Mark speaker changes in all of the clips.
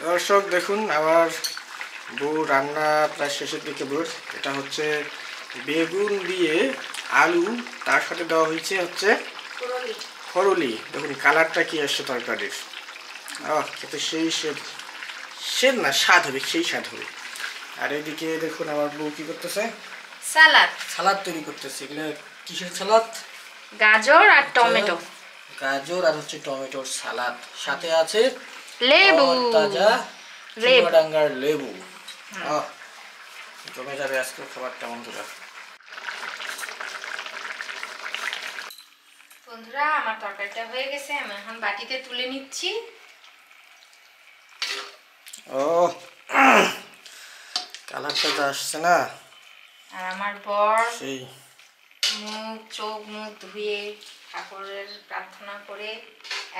Speaker 1: দর্শক দেখুন আমার বউ রান্না প্রায় শেষের দিকে বউ। এটা হচ্ছে বেগুন দিয়ে আলু, তার সাথে দেওয়া হয়েছে হচ্ছে করলি। দেখুন কালারটা কি আসছে তরকারির। খেতে সেই স্বাদ না, স্বাদ হবে, সেই স্বাদ হবে। আর এদিকে দেখুন আমার বউ কি করতেছে, সালাদ তৈরি করতেছে। এগুলো কিসের সালাদ?
Speaker 2: গাজর আর টমেটো।
Speaker 1: গাজর আর হচ্ছে টমেটোর সালাদ, সাথে আছে
Speaker 2: লেবু,
Speaker 1: তাজা চুয়াডাঙ্গার লেবু। জমে যাবে আজকের খাবারটা বন্ধুরা।
Speaker 2: বন্ধুরা আমার তরকারিটা হয়ে গেছে, আমি এখন বাটিতে তুলে নিচ্ছি।
Speaker 1: কালারটা তো আসছে না।
Speaker 2: আর আমার বর
Speaker 1: সেই
Speaker 2: চোখ মুখ ধুয়ে ঠাকুরের প্রার্থনা করে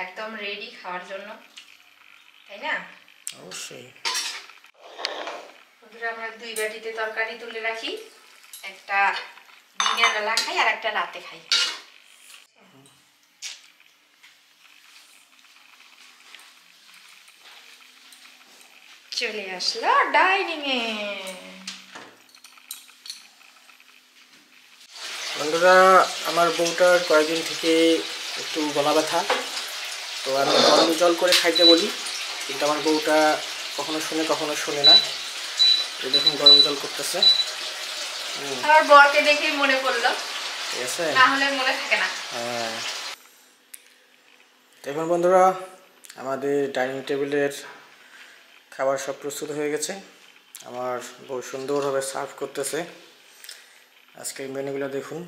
Speaker 2: একদম রেডি খাওয়ার জন্য, তাই না?
Speaker 1: অবশ্যই।
Speaker 2: বন্ধুরা আমরা 2 বাটিতে তরকারি তুলে রাখি, একটা দিনের বেলা খাই আর একটা রাতে খাই। চলে আসলো ডাইনিং এ।
Speaker 1: বন্ধুরা আমার বউটার কয়েকদিন থেকে একটু গলা ব্যথা, তো আমি গরম জল করে খাইতে বলি, কিন্তু আমার বউটা কখনো শোনে না। এই দেখুন গরম জল করতেছে।
Speaker 2: আমার বরকে দেখে মনে পড়লো,
Speaker 1: ঠিক আছে,
Speaker 2: না হলে মনে থাকে না।
Speaker 1: হ্যাঁ। দেখুন বন্ধুরা আমাদের ডাইনিং টেবিলের খাবার সব প্রস্তুত হয়ে গেছে। আমার বউ সুন্দরভাবে সার্ভ করতেছে। আজকের মেনুগুলো দেখুন,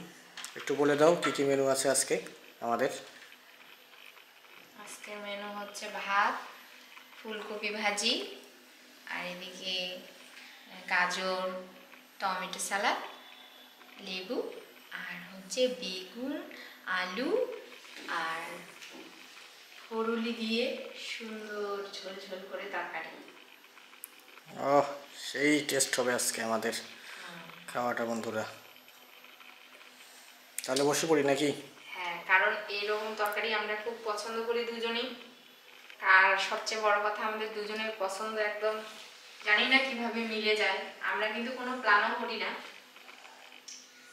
Speaker 1: একটু বলে দাও কী কী মেনু আছে আজকে আমাদের।
Speaker 2: আজকের মেনু হচ্ছে ভাত, ফুলকপি ভাজি, আর এদিকে গাজর টমেটো সালাদ, লেবু, আর হচ্ছে বেগুন আলু আর ফরুলি দিয়ে সুন্দর ঝোল ঝোল করে তরকারি।
Speaker 1: সেই টেস্ট হবে আজকে আমাদের খাওয়াটা বন্ধুরা। তাহলে বসে পড়ি নাকি?
Speaker 2: হ্যাঁ, কারণ এরকম তরকারি আমরা খুব পছন্দ করি দুজনেই। আর সবচেয়ে বড় কথা আমাদের দুজনের পছন্দ একদম জানি না কিভাবে মিলে যায়। আমরা কিন্তু কোনো প্ল্যানও করি না,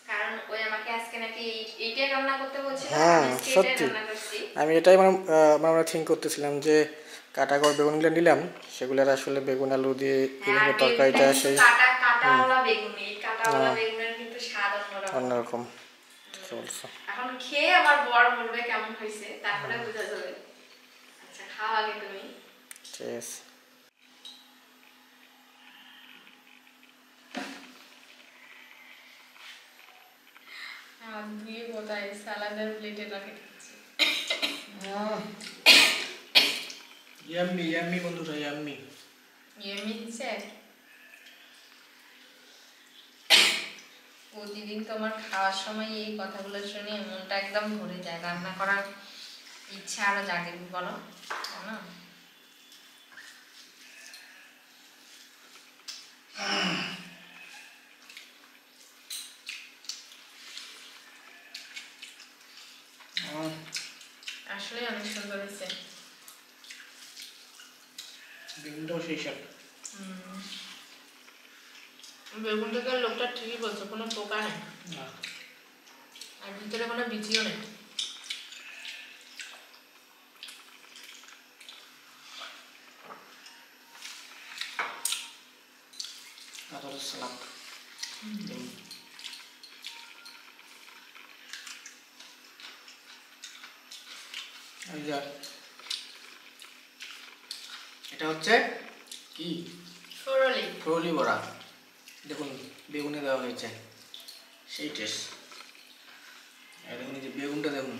Speaker 2: কারণ ওই আমাকে আজকে নাকি এইটাই রান্না করতে বলছিল, আমি আজকে এটাই রান্না করছি।
Speaker 1: আমি এটাই আমরা থিঙ্ক করতেছিলাম যে কাটা করে বেগুনগুলো নিলাম, সেগুলোর আসলে বেগুন আলু দিয়ে কীভাবে তরকারিটা সেই
Speaker 2: কাটাওয়ালা বেগুন, এই কাটাওয়ালা বেগুনের কিন্তু স্বাদ
Speaker 1: অন্যরকম।
Speaker 2: এখন খেয়ে আমার বর বলবে কেমন হয়েছে, তারপরে বোঝা যাবে। আচ্ছা খাও আগে তুমি।
Speaker 1: ঠিক আছে।
Speaker 2: আমার দুই বোতায় সালাদের প্লেটে লাগে খাচ্ছি।
Speaker 1: ইয়াম্মি ইয়াম্মি বন্ধুরা, ইয়াম্মি
Speaker 2: ইয়াম্মি হচ্ছে। প্রতিদিন তোমার খাওয়ার সময় এই কথাগুলো শুনে মনটা একদম ভরে যায়, রান্না করার ইচ্ছা আরো জাগে, বলো না? আসলে অনেক সুন্দর হয়েছে।
Speaker 1: বেগুনটাও সেই স্বাদ।
Speaker 2: বেগুন থেকে লোকটা ঠিকই বলছে, কোনো পোকা নেই আর ভিতরে কোনো বিচিও নেই।
Speaker 1: সালাদ এটা হচ্ছে কি ফরলি বড়া। দেখুন বেগুনে দেওয়া হয়েছে, সেই টেস্ট। দেখুন এই যে বেগুনটা দেখুন,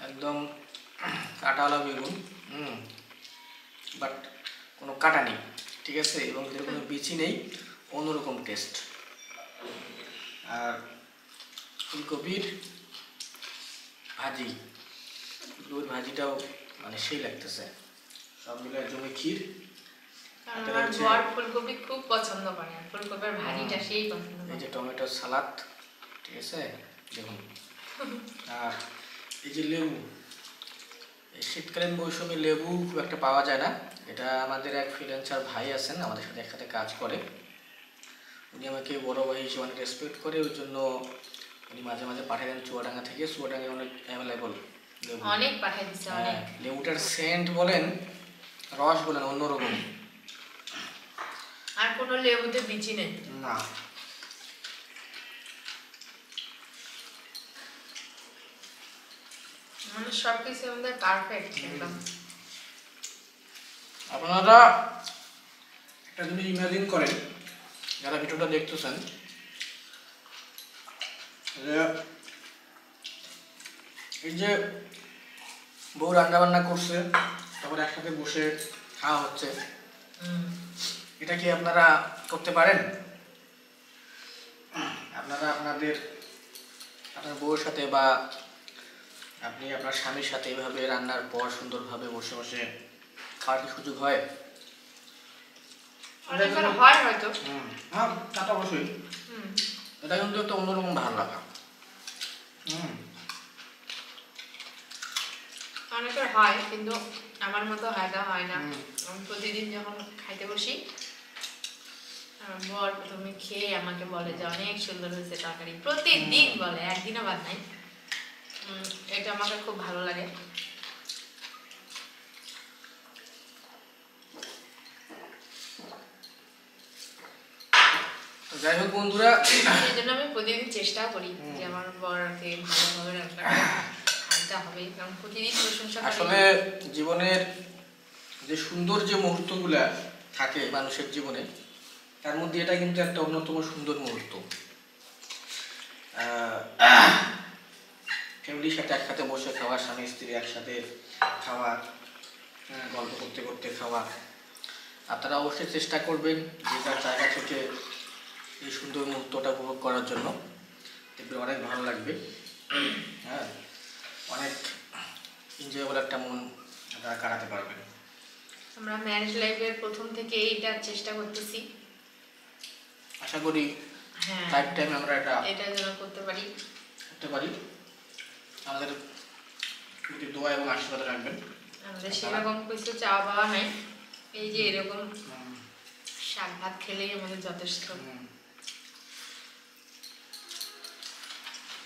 Speaker 1: একদম কাটাওয়ালা বেগুন, বাট কোনো কাটা নেই, ঠিক আছে, এবং এর কোনো বিচি নেই, অন্যরকম টেস্ট। আর ফুলকপির ভাজি, ফুলকপির ভাজিটাও মানে সেই লাগতেছে, সব মিলে জমি ক্ষীর।
Speaker 2: আমার বর ফুলকপি খুব পছন্দ করে, ফুলকপির ভাজিটা সেই পছন্দ করে।
Speaker 1: এই যে টমেটোর সালাদ, ঠিক আছে দেখুন। আর এই যে লেবু, এই শীতকালীন মৌসুমে লেবু খুব একটা পাওয়া যায় না, এটা আমাদের এক ফ্রিল্যান্সার ভাই আছেন, আমাদের সাথে একসাথে কাজ করে। উনি আমাকে বড় ভাই হিসেবে অনেক রেসপেক্ট করে, ওই জন্য উনি মাঝে মাঝে পাঠিয়ে দেন চুয়াডাঙ্গা থেকে। চুয়াডাঙ্গায় অনেক অ্যাভেলেবল লেবু,
Speaker 2: অনেক পাঠিয়ে দিচ্ছে অনেক।
Speaker 1: লেবুটার সেন্ট বলেন, রস বলেন, অন্যরকম।
Speaker 2: আর কোনো লেবুতে বিচি নেই
Speaker 1: না।
Speaker 2: মানে সবকিছু আমাদের পারফেক্ট একদম।
Speaker 1: আপনারা একটা জিনিস ইমাজিন করেন, যারা ভিডিওটা দেখতেছেন, যে এই যে বউ রান্না বান্না করছে, তারপরে একসাথে বসে খাওয়া হচ্ছে, এটা কি আপনারা করতে পারেন? আপনারা আপনার বউয়ের সাথে বা আপনি আপনার স্বামীর সাথে এভাবে রান্নার পর সুন্দরভাবে বসে বসে খাওয়ার কি সুযোগ হয়?
Speaker 2: অনেকবার হয় হয়তো।
Speaker 1: হ্যাঁ, তা তো অবশ্যই। এটা কিন্তু একটা অন্যরকম ভালো লাগা।
Speaker 2: অনেকের হয়, কিন্তু আমার মতো হয় না। আমি প্রতিদিন যখন খাইতে বসি, আমার বর প্রথমে খেয়ে আমাকে বলে যে অনেক সুন্দর হয়েছে তরকারি, প্রতিদিন বলে, একদিনও বাদ নাই। এটা আমাকে খুব ভালো লাগে।
Speaker 1: যাই হোক বন্ধুরা,
Speaker 2: এই জন্য আমি প্রতিদিন চেষ্টা করি যে আমার বরকে ভালোভাবে রান্না খাইতে হবে, কারণ প্রতিদিন প্রশংসা করি।
Speaker 1: আসলে জীবনের যে সুন্দর যে মুহূর্তগুলা থাকে মানুষের জীবনে, তার মধ্যে এটা কিন্তু একটা অন্যতম সুন্দর মুহূর্ত। ফ্যামিলির সাথে একসাথে বসে খাওয়া, স্বামী স্ত্রী একসাথে খাওয়া, গল্প করতে করতে খাওয়া। আপনারা অবশ্যই চেষ্টা করবেন যে যার জায়গা থেকে এই সুন্দর মুহূর্তটা উপভোগ করার জন্য, দেখবেন অনেক ভালো লাগবে। হ্যাঁ, অনেক এনজয়েবল একটা মন আপনারা কাটাতে পারবেন।
Speaker 2: আমরা ম্যারেজ লাইফের প্রথম থেকে এইটা চেষ্টা করতেছি,
Speaker 1: আশা করি
Speaker 2: হ্যাঁ
Speaker 1: লাইফ টাইম আমরা
Speaker 2: এটা যেন করতে পারি।
Speaker 1: আমাদের প্রতি দোয়া এবং আশীর্বাদ রাখবেন।
Speaker 2: আমাদের সেরকম কিছু চাওয়া পাওয়া নাই, এই যে এরকম শাক ভাত খেলেই আমাদের যথেষ্ট।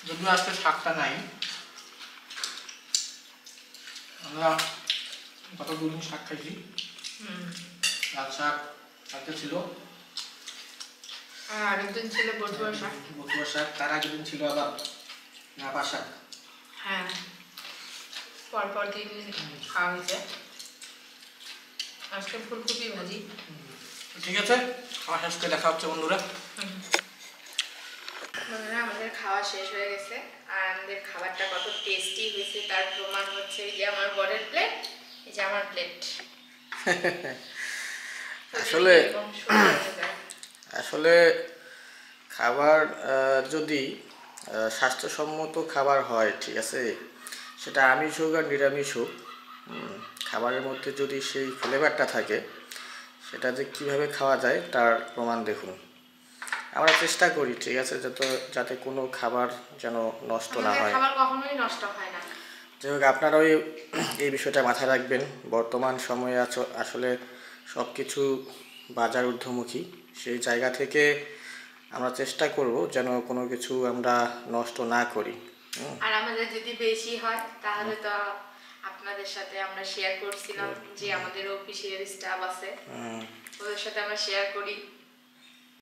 Speaker 1: যদিও আজকে শাকটা নাই, আমরা গত দুদিন শাক খাইছি। লাল শাক আজকে ছিল,
Speaker 2: আর আরেকদিন ছিল বটুয়া শাক।
Speaker 1: বটুয়া শাক, তার আগের দিন ছিল আবার নাপা শাক।
Speaker 2: হ্যাঁ, পরপর দিন খাওয়া হয়েছে। আজকে ফুলকপি ভাজি।
Speaker 1: ঠিক আছে, খাওয়া শেষ করে দেখা হচ্ছে বন্ধুরা।
Speaker 2: বন্ধুরা, আমাদের খাওয়া শেষ হয়ে গেছে, আর আমাদের খাবারটা কত টেস্টি হয়েছে তার প্রমাণ হচ্ছে এই যে আমার বরের প্লেট, এই যে আমার প্লেট।
Speaker 1: আসলে খাবার যদি স্বাস্থ্যসম্মত খাবার হয়, ঠিক আছে, সেটা আমিষ হোক আর নিরামিষ হোক, খাবারের মধ্যে যদি সেই ফ্লেভারটা থাকে, সেটা যে কীভাবে খাওয়া যায় তার প্রমাণ দেখুন। আমরা চেষ্টা করি, ঠিক আছে, যাতে কোনো খাবার যেন নষ্ট না হয়।
Speaker 2: খাবার কখনোই নষ্ট হয় না।
Speaker 1: যাই হোক, আপনারাও এই বিষয়টা মাথায় রাখবেন। বর্তমান সময়ে আসলে সব কিছু বাজার ঊর্ধ্বমুখী, সেই জায়গা থেকে আমরা চেষ্টা করব যেন কোনো কিছু আমরা নষ্ট না করি।
Speaker 2: আর আমাদের যদি বেশি হয় তাহলে তো আপনাদের সাথে আমরা শেয়ার করছিলাম যে আমাদের অফিসিয়াল স্টাফ আছে, ওদের সাথে আমরা শেয়ার করি।